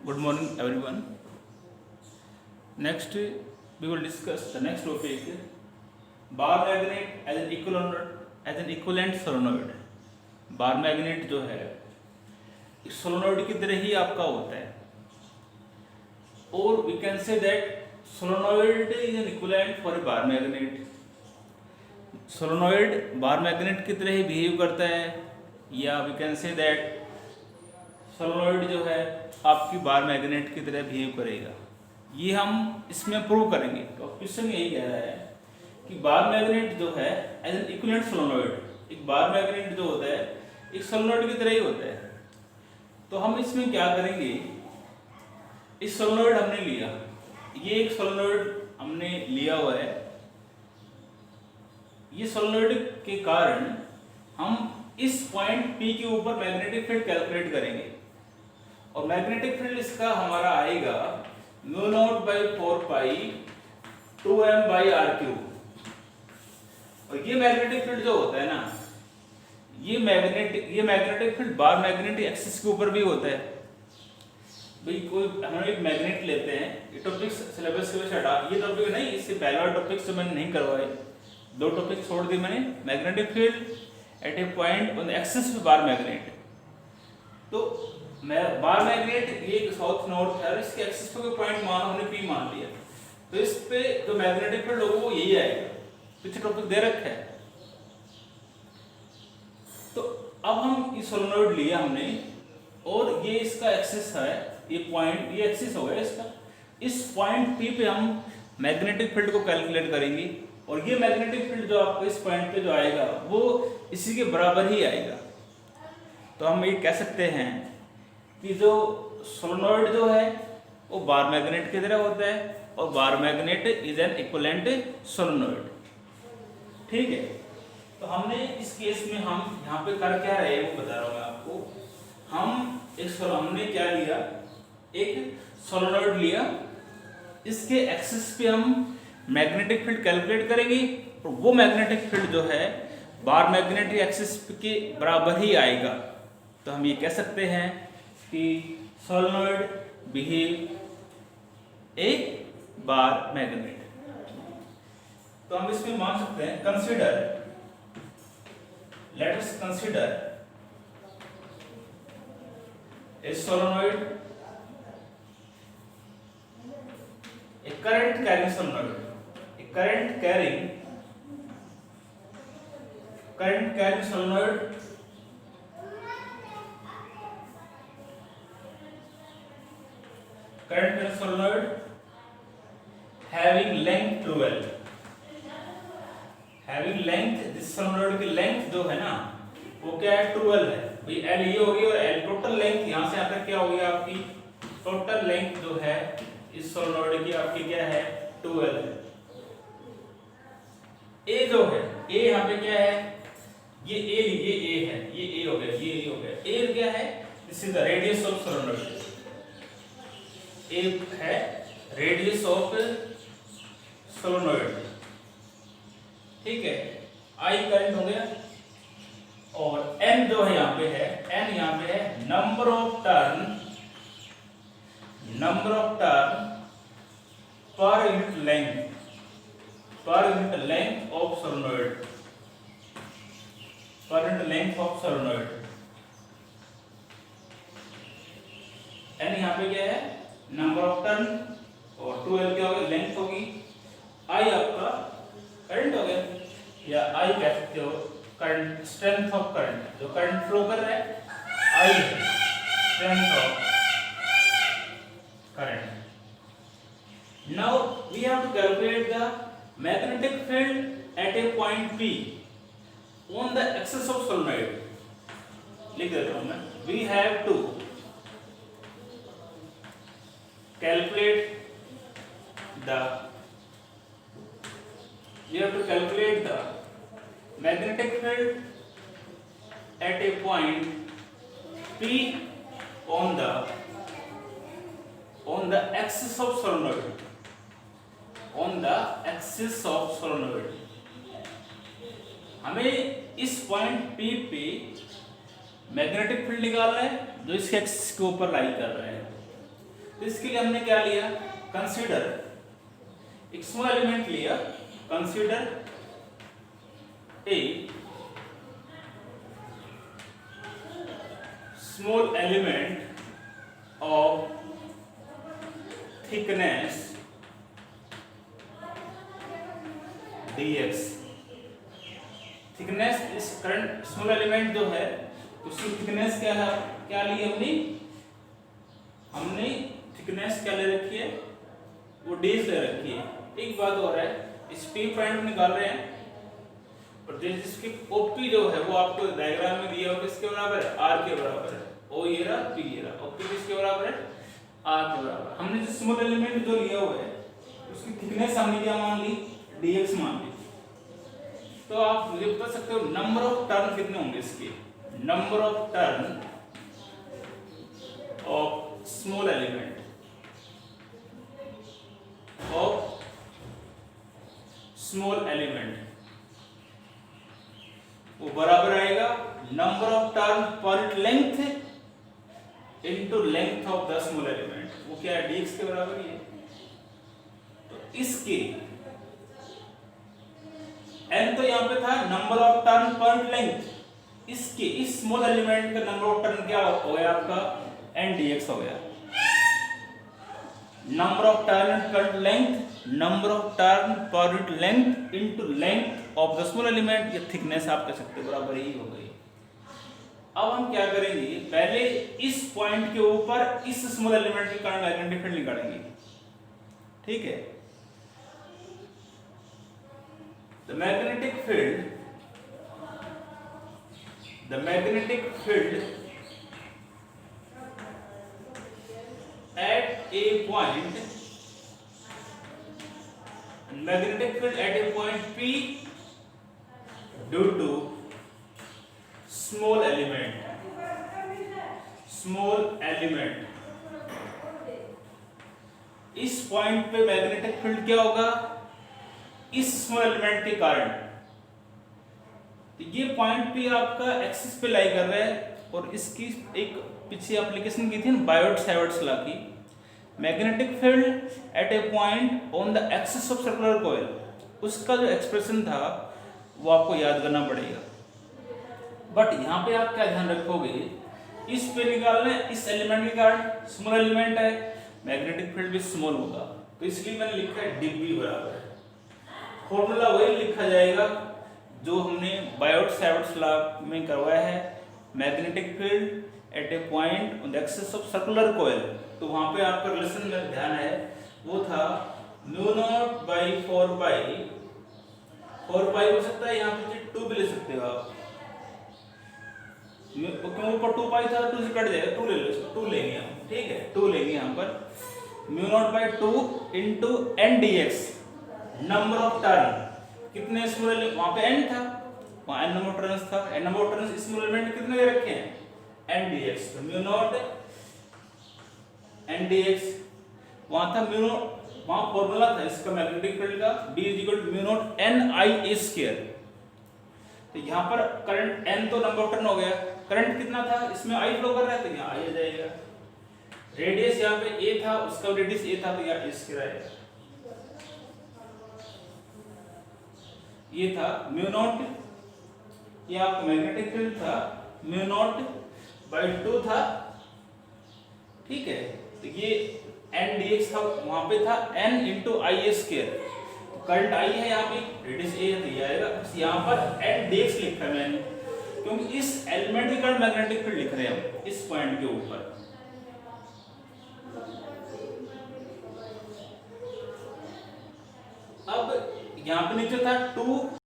Good morning, everyone. Next, we will discuss the next topic: bar magnet as an equivalent solenoid. Bar magnet जो है solenoid की तरह ही आपका होता है, और we can say that solenoid is an equivalent for a bar magnet. Solenoid bar magnet की तरह ही बिहेव करता है, या we can say that solenoid जो है आपकी बार मैग्नेट की तरह बिहेव करेगा. ये हम इसमें प्रूव करेंगे. तो क्वेश्चन यही कह रहा है कि बार मैग्नेट जो है एज एन इक्विवेलेंट सोलोनॉइड, एक बार मैग्नेट जो होता है एक सोलोनॉइड की तरह ही होता है. तो हम इसमें क्या करेंगे, इस सोलोनॉइड हमने लिया, ये एक सोलोनॉइड हमने लिया हुआ है. ये सोलोनॉइड के कारण हम इस पॉइंट P के ऊपर मैग्नेटिक फील्ड कैलकुलेट करेंगे, और मैग्नेटिक फील्ड इसका हमारा आएगा μ0/4π 2m/r³. और ये मैग्नेटिक फील्ड जो होता है ना, ये मैग्नेटिक फील्ड बार मैग्नेटिक एक्सिस के ऊपर भी होता है. भाई कोई हम एक मैग्नेट लेते हैं, ये टॉपिक सिलेबस से हटा, ये टॉपिक नहीं, इससे पहले वाला टॉपिक से मैंने नहीं करवाए, दो टॉपिक छोड़ दिए मैंने. Magnetic field at a point on the axis of bar magnet. तो बार मैग्नेट ये साउथ नॉर्थ है, इसके एक्सिस पे पॉइंट मान हमने P मान लिया, तो इस पे जो मैग्नेटिक फील्ड होगा वो यही आएगा. पीछे टॉपिक दे रखा है. तो अब हम ये सोलोनॉइड लिया हमने, और ये इसका एक्सिस है, ये पॉइंट, ये एक्सिस हो गया इसका. इस पॉइंट P पे हम मैग्नेटिक फील्ड को कैलकुलेट करेंगे, और ये मैग्नेटिक फील्ड जो आपको इस पॉइंट पे जो आएगा वो इसी के बराबर ही आएगा. तो हम ये कह सकते हैं कि जो सोलोनॉइड जो है वो बार मैग्नेट की तरह होता है, और bar magnet is an equivalent solenoid. ठीक है. तो हमने इस केस में हम यहाँ पे कर क्या रहे हैं वो बता रहा हूँ मैं आपको. हमने क्या लिया, एक सोलोनॉइड लिया, इसके एक्सिस पे हम मैग्नेटिक फील्ड कैलकुलेट करेंगे, और वो मैग्नेटिक फील्ड जो है बार मैग्नेटिक एक्सिस के बराबर ही आएगा. तो हम ये कह सकते हैं कि सोलोनॉइड बिहेव ए बार मैग्नेट. तो हम इसमें मान सकते हैं, consider, let us consider a solenoid, a current carrying solenoid, a current carrying solenoid having length 12. Having length, जिस सोलोनॉइड की लेंथ जो है ना वो क्या है, 12 है. भाई L ये होगी, और L टोटल लेंथ यहाँ से यहाँ तक क्या होगी आपकी, टोटल लेंथ जो है इस सोलोनॉइड की आपकी क्या है, 12 है. A जो है, A यहाँ पे क्या है, ये A है, ये A हो गया, ये A हो गया. A क्या है, this is the radius of solenoid. A है रेडियस ऑफ सोलोनॉइड. ठीक है. I करंट हो गया, और N जो है यहाँ पे है, N यहाँ पे है number of turn per unit length of solenoid, N यहाँ पे क्या है, नंबर ऑफ टर्न, और 12 क्या होगी, लेंथ होगी. I आपका करंट हो गया, या I कह सकते हो करंट, स्ट्रेंथ ऑफ करंट, जो करंट फ्लो कर रहा है I है strength of current. Now we have to calculate the magnetic field at a point P on the axis of solenoid. लिख देता हूं मैं, we have to calculate the magnetic field at a point P on the axis of solenoid. हमें इस point P पे magnetic field निकालना है जो इसके एक्सिस के ऊपर लाई कर रहा है. तो इसके लिए हमने क्या लिया, कंसीडर एक स्मॉल एलिमेंट लिया, consider a small element of thickness dx। Thickness इस करंट स्मॉल एलिमेंट जो है उसकी थिकनेस क्या है, क्या ली हमने थिकनेस क्या ले रखी है, वो dx ले रखी है। एक बात और है, इस p पॉइंट निकाल रहे हैं और जिसकी OP जो है वो आपको डायग्राम में दिया हो किसके बराबर है, r के बराबर है। O ये रहा, p ये रहा, OP किसके बराबर है, r के बराबर। हमने जो स्मॉल एलिमेंट जो लिया हुआ है उसकी थिकनेस हमने क्या मान ली, dx मान ली। तो आप मुझे बता सकते हो नंबर ऑफ टर्न कितने होंगे इसके, number of turn off small element वो बराबर आएगा नंबर ऑफ टर्न पर length into length of the small element. वो क्या है, dx के बराबर ही है। तो इसके n तो यहाँ पे था नंबर ऑफ टर्न पर लेंथ, इसके इस स्मॉल एलिमेंट का नंबर ऑफ टर्न क्या हो गया आपका, n dx हो गया। नंबर ऑफ टर्न पर लेंथ, नंबर ऑफ टर्न पर length into length of the small element, ये थिकनेस आप कह सकते हो बराबर ही हो गई। अब हम क्या करेंगे, पहले इस पॉइंट के ऊपर इस स्मॉल एलिमेंट के कारण मैग्नेटिक फील्ड निकालेंगे, ठीक है। The magnetic field at a point, magnetic field at a point P due to small element, इस पॉइंट पे मैग्नेटिक फील्ड क्या होगा, इस स्मॉल एलिमेंट के कारण। तो ये पॉइंट पे आपका एक्सिस पे लाई कर रहा है और इसकी एक पीछे एप्लीकेशन की थी ना बायोट-सैवर्ट्स लॉ की, magnetic field at a point on the axis of circular coil, उसका जो एक्सप्रेशन था वो आपको याद करना पड़ेगा। बट यहाँ पे आप क्या ध्यान रखोगे, इस पे निकालना है, इस एलिमेंट के कारण स्मॉल एलिमेंट है, मैग्नेटिक फील्ड भी स्मॉल होगा, तो इसलिए मैंने लिखा है dB बराबर। फॉर्मूला वही लिखा जाएगा जो हमने बायोट-सैवर्ट्स लॉ में करवाया है, magnetic field at a point on the axis of circular coil. तो वहां पे आपका रिलेशन में ध्यान है वो था म्यू नॉट बाई 4 पाई हो सकता है, यहाँ पे 2 भी ले सकते हो आप, क्यों ऊपर 2 पाई था, 2 से कट जाएगा, 2 ले लो, 2 लेंगे हम, ठीक है, 2 लेंगे यहाँ पर। Mu naught by 2 into n dx, number of turn कितने स्मॉल एलिमेंट, वहां पे n था, वहां n नंबर टर्न्स था, n number turns small element कितने दे रखे हैं, n dx। तो म्यू नॉट n dx, वहां था म्यू नॉट, वहां फॉर्मूला था इसका मैग्नेटिक फील्ड का, d mu naught n I a square. तो यहाँ पर करंट n तो नंबर ऑफ टर्न हो गया, करंट कितना था इसमें I फ्लो कर रहा है तो यहाँ I आ जाएगा, रेडियस यहाँ पे a था, उसका रेडियस a था तो यहाँ a स्क्वायर आएगा। ये था म्यू नॉट, ये आपका मैग्नेटिक फील्ड था, म्यू नॉट बाई 2 था, ठीक है। तो ये n dx था, वहां पे था n into I a square, तो करंट I है यहाँ पे, रेडियस a है तो ये आएगा। यहाँ पर n dx लिखा है मैंने, क्योंकि इस एलिमेंट के कारण मैग्नेटिक फील्ड लिख रहे हैं हम इस पॉइंट के ऊपर। अब यहाँ पे नीचे था 2